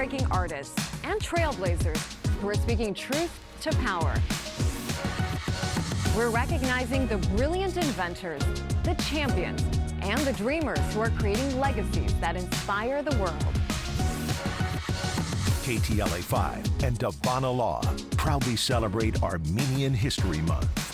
groundbreaking artists and trailblazers who are speaking truth to power. We're recognizing the brilliant inventors, the champions, and the dreamers who are creating legacies that inspire the world. KTLA 5 and Davana Law proudly celebrate Armenian History Month.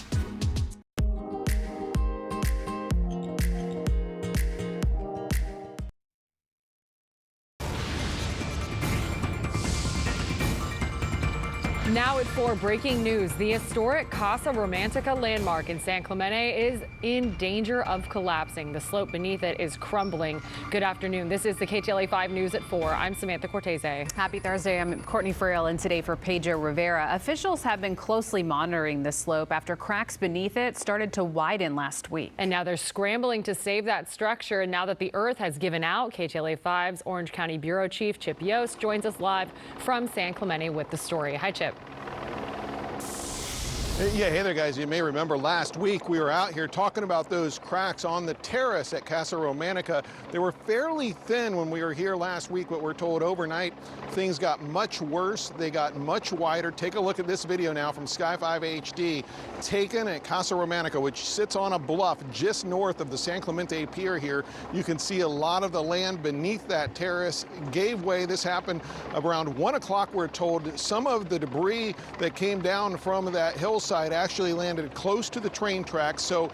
Now at 4, breaking news. The historic Casa Romantica landmark in San Clemente is in danger of collapsing. The slope beneath it is crumbling. Good afternoon. This is the KTLA 5 News at 4. I'm Samantha Cortese. Happy Thursday. I'm Courtney Frail, and today for Pedro Rivera. Officials have been closely monitoring the slope after cracks beneath it started to widen last week. And now they're scrambling to save that structure. And now that the earth has given out, KTLA 5's Orange County Bureau Chief Chip Yost joins us live from San Clemente with the story. Hi, Chip. Yeah, hey there, guys. You may remember last week we were out here talking about those cracks on the terrace at Casa Romantica. They were fairly thin when we were here last week, but we're told overnight things got much worse. They got much wider. Take a look at this video now from Sky 5 HD, taken at Casa Romantica, which sits on a bluff just north of the San Clemente Pier here. You can see a lot of the land beneath that terrace gave way. This happened around 1 o'clock, we're told. Some of the debris that came down from that hillside actually landed close to the train tracks. So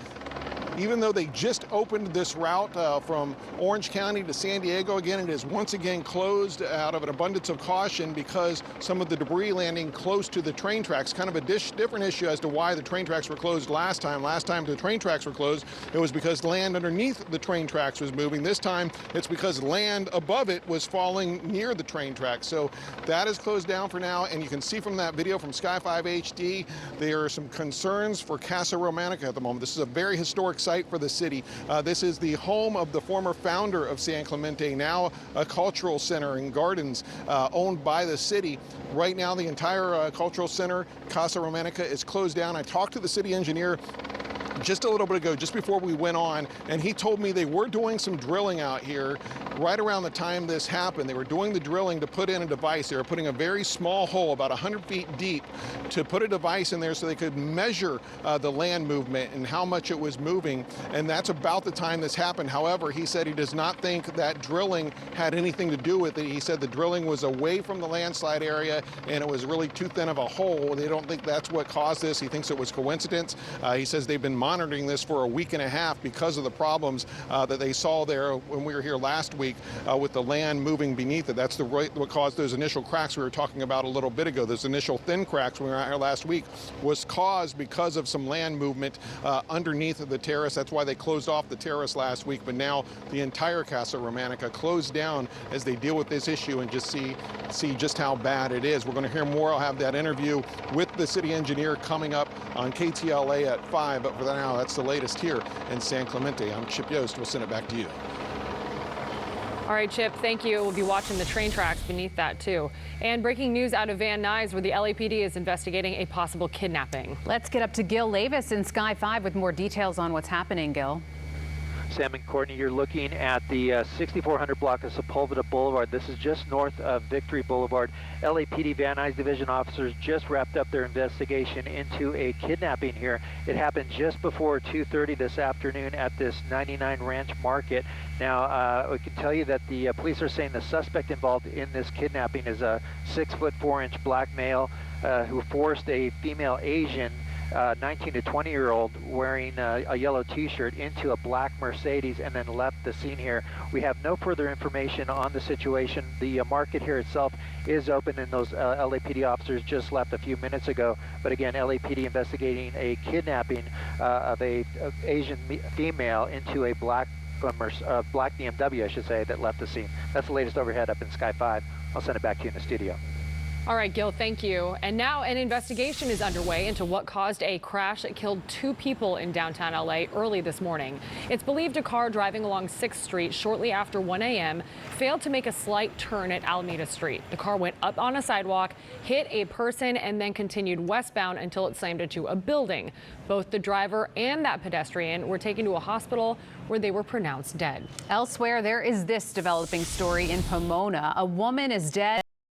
even though they just opened this route from Orange County to San Diego, again, it is once again closed out of an abundance of caution because some of the debris landing close to the train tracks. Kind of a different issue as to why the train tracks were closed last time. Last time the train tracks were closed, it was because land underneath the train tracks was moving. This time it's because land above it was falling near the train tracks. So that is closed down for now, and you can see from that video from Sky 5 HD, there are some concerns for Casa Romantica at the moment. This is a very historic site for the city. This is the home of the former founder of San Clemente, now a cultural center and gardens owned by the city. Right now, the entire cultural center, Casa Romantica, is closed down. I talked to the city engineer just a little bit ago, just before we went on, and he told me they were doing some drilling out here right around the time this happened. They were doing the drilling to put in a device. They were putting a very small hole, about 100 feet deep, to put a device in there so they could measure the land movement and how much it was moving. And that's about the time this happened. However, he said he does not think that drilling had anything to do with it. He said the drilling was away from the landslide area and it was really too thin of a hole. They don't think that's what caused this. He thinks it was coincidence. He says they've been monitoring this for a week and a half because of the problems that they saw there when we were here last week with the land moving beneath it. That's what caused those initial cracks we were talking about a little bit ago. Those initial thin cracks when we were out here last week was caused because of some land movement underneath the terrace. That's why they closed off the terrace last week. But now the entire Casa Romantica closed down as they deal with this issue and just see just how bad it is. We're going to hear more. I'll have that interview with the city engineer coming up on KTLA at 5. But for now, that's the latest here in San Clemente. I'm Chip Yost. We'll send it back to you. All right, Chip, thank you. We'll be watching the train tracks beneath that, too. And breaking news out of Van Nuys, where the LAPD is investigating a possible kidnapping. Let's get up to Gil Levis in Sky 5 with more details on what's happening, Gil. Sam and Courtney, you're looking at the 6400 block of Sepulveda Boulevard. This is just north of Victory Boulevard. LAPD Van Nuys Division officers just wrapped up their investigation into a kidnapping here. It happened just before 2:30 this afternoon at this 99 Ranch Market. Now, we can tell you that the police are saying the suspect involved in this kidnapping is a 6'4" black male who forced a female Asian 19 to 20-year-old wearing a yellow t-shirt into a black Mercedes and then left the scene here. We have no further information on the situation. The market here itself is open, and those LAPD officers just left a few minutes ago. But again, LAPD investigating a kidnapping of a Asian female into a black BMW, I should say, that left the scene. That's the latest overhead up in Sky 5. I'll send it back to you in the studio. All right, Gil, thank you. And now an investigation is underway into what caused a crash that killed 2 people in downtown LA early this morning. It's believed a car driving along 6th Street shortly after 1 a.m. failed to make a slight turn at Alameda Street. The car went up on a sidewalk, hit a person, and then continued westbound until it slammed into a building. Both the driver and that pedestrian were taken to a hospital where they were pronounced dead. Elsewhere, there is this developing story in Pomona. A woman is dead.